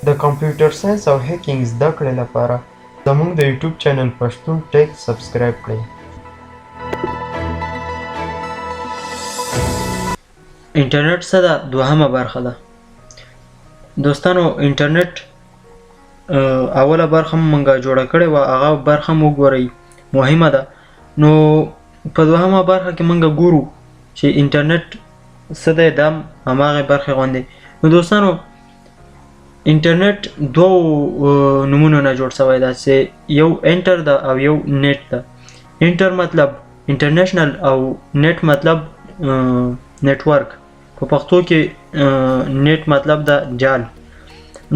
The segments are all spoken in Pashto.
د کمپیوټر ساینس او هیکینګ زده کړې لپاره زموږ د یوټیوب چینل پښتون ټیک سبسکرایب کړئ. انټرنیټ څه ده؟ دوهمه برخه ده. دوستانو انټرنیټ اوله برخه مونږ جوړه کړې وه، هغه برخه مو وګورئ مهمه ده. نو په دوهمه برخه کې مونږ ګورو چې انټرنیټ څه دی، دا هماغې برخې غوندې. نو دوستانو انټرنیټ دوو نومونو نه جوړ شوی ده، چې یو انټر ده او یو نیټ ده. انټر مطلب انټرنیشنل او نیټ مطلب نیټورک. په پښتو کې نیټ مطلب ده جال.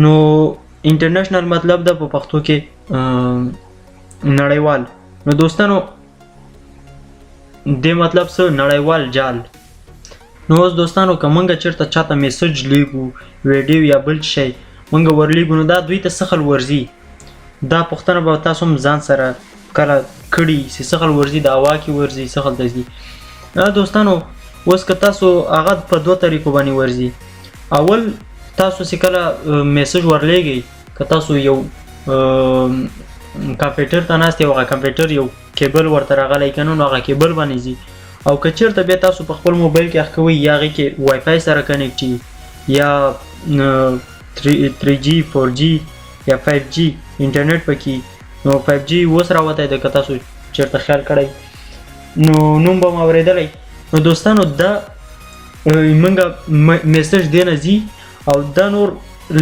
نو انټرنیشنل مطلب ده په پښتو کې نړیوال. نو دوستانو دې مطلب څه؟ نړیوال جال. نو اوس دوستانو که مونږ چېرته چاته میسج لیږو، ویډیو یا بل شی مونږ ورلیږو، نو دا دوی ته څه خل ورځي؟ دا پوښتنه به تاسو هم ځان سره کله کړي چې څه خل ورځي، د هوا کې ورځي، څه خل ته ځي. دوستانو اوس که تاسو هغه په دوه طریقو باندې ورځي. اول تاسو چې کله میسج ورلیږئ، که تاسو یو کمپیوټر ته ناست یو، هغه کمپیوټر یو کیبل ورته راغلی که نه، نو هغه کیبل باندې ځي. او که چېرته بیا تاسو په خپل موبایل کې اخ کوئ، یا هغې کې وای فای سره کنیکټ وي، یا 3G 4G یا 5G انټرنیټ پکې. نو 5G اوس راوتی دی، که تاسو چېرته خیال کړی نو نوم به مو اورېدلی. نو دوستانو دا مونږ میسج دی نه ځي، او دا نور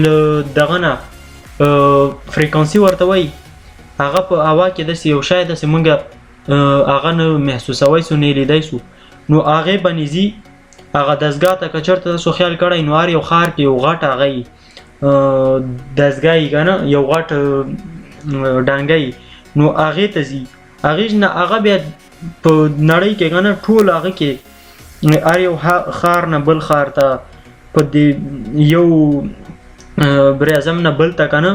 له دغه نه فریکانسي ورته وایي، هغه په هوا کې داسې یو شی ده چې مونږ هغه نه محسوسوی سو، نه لیدی سو. نو هغې باندې ځي، هغه دستګاه ته که چېرته تاسو خیال کړی، نو هر یو ښار کې یو غټ هغه یي دستګاه یي که نه، یو غټ ډانګه یي. نو هغې ته ځي، هغې نه هغه بیا په نړۍ کې که نه ټول هغه کې هر یو ښار نه بل ښار ته، په دې یو براعظم نه بل ته که نه،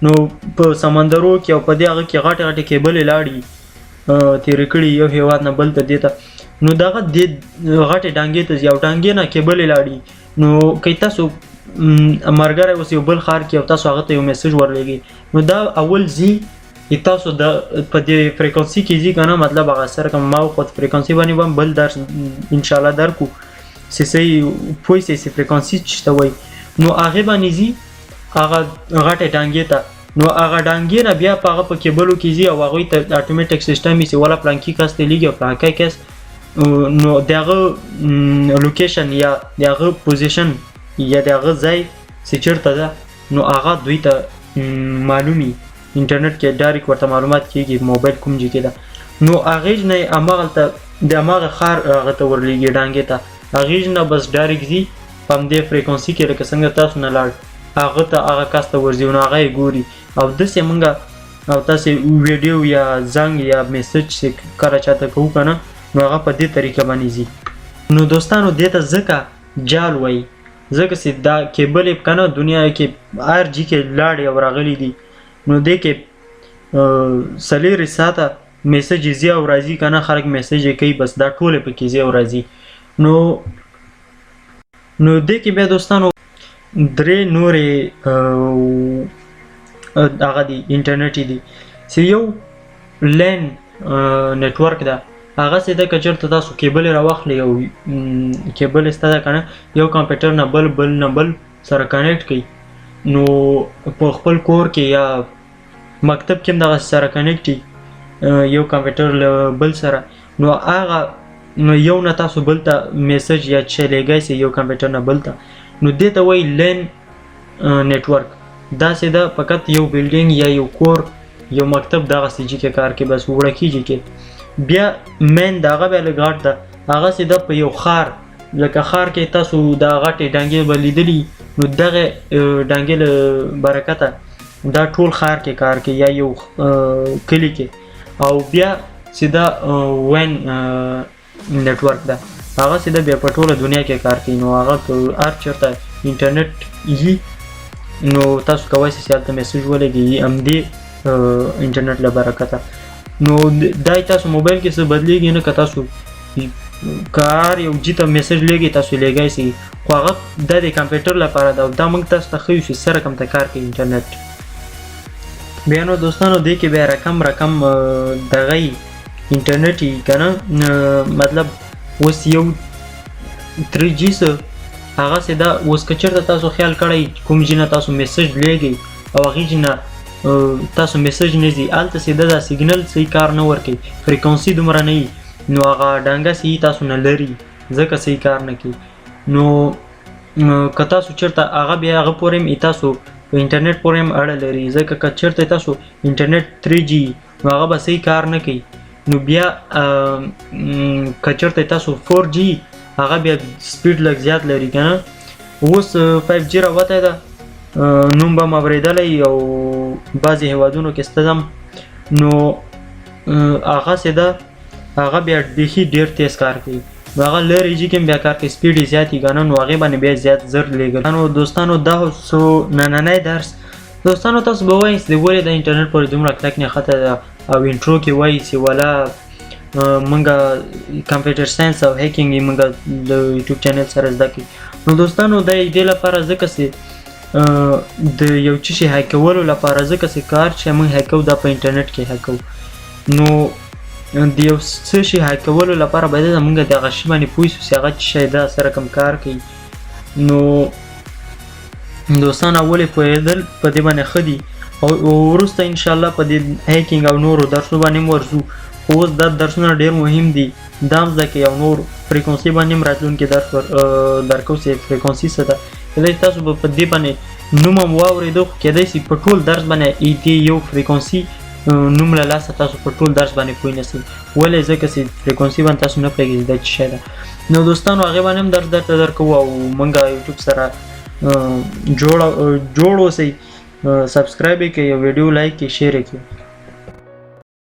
نو په سمندرو کې او په دې هغه کې غټې غټې کیبلې لاړې تېرې کړي یو هېواد نه بل ته دې ته. نو دغه دې غټې ډانګې ته ځي او ډانګې نه کیبلې لاړې. نو که تاسو ملګری اوس یو بل ښار کې او تاسو هغه ته یو میسج ورلیږئ، نو دا اول ځي تاسو د په دې فریکانسي کې ځي که نه، مطلب هغه سره که ما وخت فریکانسي باندې به هم بل درس انشاءالله درکو چې صحیح پوه سئ چې فریکانسي څه ته وایي. نو هغې باندې ځي هغه غټې ډانګې ته. نو هغه ډانګې نه بیا په هغه په کیبلو کې ځي، او هغوی ته اټومیټک سیسټم وي چې وله پلانکي کس ته لیږي او پلانکی کس، نو د هغه لوکیشن یا د هغه پوزیشن یا د هغه ځای چې چېرته ده، نو هغه دوی ته معلومي. انټرنیټ کې ډایرکټ ورته معلومات کېږي موبایل کوم ځای کې ده. نو هغې نه یې هماغلته د هماغه ښار هغه ته ورلیږي ډانګې ته. هغې نه بس ډایرکټ ځي په همدې فریکانسي کې، لکه څنګه تاسو نه لاړ هغه ته هغه کس ته ورځي، نو هغه یې ګوري. او داسې مونږ او تاسې ویډیو یا زنګ یا میسج چې کله چاته کوو که نه، نو هغه په دې طریقه باندې ځي. نو دوستانو دې ته ځکه جال وایي، ځکه چې دا کیبل یې که نه دنیا کې هر جي کې لاړې او راغلي دي. نو دې کې 4 ساعته میسج یې ځي او راځي که نه، خلک میسج یې کوي، بس دا ټول یې پکې ځي او راځي. نو دې کې بیا دوستانو 3 نورې هغه دي انټرنیټ دي، چې یو لین نیټورک ده. هغه چې ده که چېرته تاسو کیبل یې راواخلئ او کیبل یې شته ده که نه، یو کمپیوټر نه بل نه بل سره کنیکټ کړئ، نو په خپل کور کې یا مکتب کې هم دغسې سره کنیکټ وي یو کمپیوټر له بل سره. نو هغه یو نه تاسو بل ته میسج یا څه لیږئ سئ یو کمپیوټر نه بل ته، نو دې ته وایي لین نیټورک. داسې ده فقط یو بلډینګ یا یو کور یو مکتب دغسې جي کې کار کوي، بس وړکي جي کې. بیا مین د هغه بیا لږ غټ ده، هغسې ده په یو ښار، لکه ښار کې تاسو دا غټې ډانګې به لیدلي، نو دغې ډانګې له برکته دا ټول ښار کې کار کوي یا یو کلي کې. او بیا سیده وین نیټورک ده، هغه سیده بیا په ټوله دنیا کې کار کوي. نو هغه که هر چېرته انټرنیټ وي، نو تاسو کولی شئ چې هلته میسج ولګئ همدې انټرنیټ له برکته. نو دا تاسو موبایل کې څه بدلیږي نه، که تاسو که هر یو جي ته میسج لیږئ تاسو لیږئ سئ، خو هغه د کمپیوټر لپاره ده او دا موږ تاسو ته ښیو چې سره کوم ته کار کوي انټرنیټ. بیا نو دوستانو دې کې بیا رقم دغه انټرنیټ یې که نه مطلب اوس یو 3G څه هغسې ده. اوس که چېرته تاسو خیال کړی کوم ځای نه تاسو میسج لیږئ او هغې ځای نه تاسو میسج نه ځي هلته سیده دا سیګنل صحیح کار نه ورکوي فریکونسي دومره نه وي نو هغه ډانګه صحیح تاسو نه لري ځکه صحیح کار نه کوي. نو که تاسو چېرته هغه بیا هغه پورې هم تاسو په انټرنیټ پورې هم اړه لري ځکه که چېرته تاسو انټرنیټ 3G نو هغه به صحیح کار نه کوي. نو بیا که چېرته تاسو 4G هغه بیا سپیډ لږ زیات لري که نه. اوس 5G راوتی ده نوم به م اورېدلی او بعضې هېوادونو کې سته ځم نو هغسې ده هغه بیا بیخي ډېر تیز کار کوي. نو هغه لرې جي کې هم بیا کار کوي سپیډ یې زیات وي که نه نو هغې باندې بیا زیات زر لېږل. نو دوستانو دا سو نننی درس دوستانو تاسو به وایئ چې ولې د انټرنیټ پورې دومره کلک نښته ده او انټرو کې وایي چې والا موږ کمپیوټر ساینس او هیکینګ یې موږ د یوټیوب چینل سره زده کوي. نو دوستانو دا یې دې لپاره ځکه چې د یو څه شي هیک کولو لپاره ځکه چې کار چې موږ هیک کوو دا په انټرنیټ کې هیک کوو نو د یو څه شي هیک کولو لپاره باید موږ د هغه شي باندې پوه شو چې هغه څه شی ده سره کوم کار کوي. نو دوستان اولې پوهېدل په دې باندې ښه دي او وروسته انشاءالله په دې هیکینګ او نورو درسو باندې هم ورځو. خو اوس دا درسونه ډېر مهم دي دا هم زده کوي او نور فریکونسي باندې هم راتلونکي درس درکوو چې فریکونسي څه ده. کېدای شي تاسو به په دې باندې نوم هم واورېدو خو کېدای شي په ټول درس باندې دې یو فریکونسي نوم له لاسه تاسو په ټول درس باندې پوه نه سئ ولې ځکه چې فریکونسي باندې تاسو نه پوهېږئ دا څه شی ده. نو دوستانو هغې باندې هم درس درته درکوو او موږ یوټیوب سره جوړ اوسئ سبسکرایب یې کړئ او ویډیو لایک کړئ شیر یې کړئ.